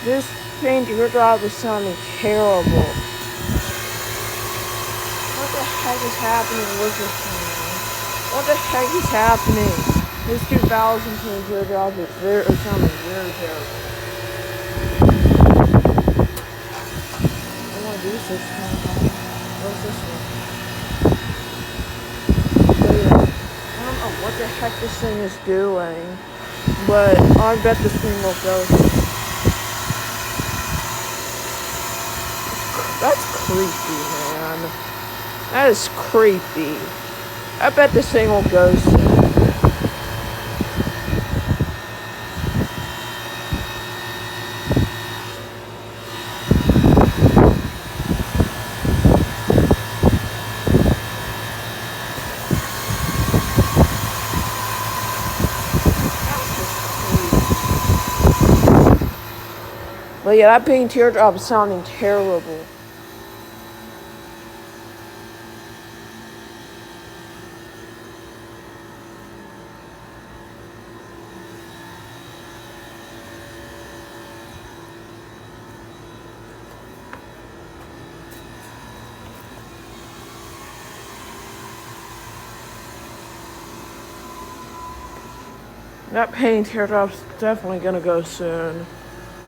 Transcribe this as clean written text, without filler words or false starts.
This Payne Teardrop is sounding terrible. What the heck is happening with this thing? What the heck is happening? This 2000 Payne Teardrop is sounding very terrible. I want to do this one. What's this one? But yeah, I don't know what the heck this thing is doing, but I bet this thing will go. That's creepy, man. That is creepy. I bet this thing will go soon. But yeah, that Payne Teardrop is sounding terrible. That Payne Teardrop's definitely gonna go soon.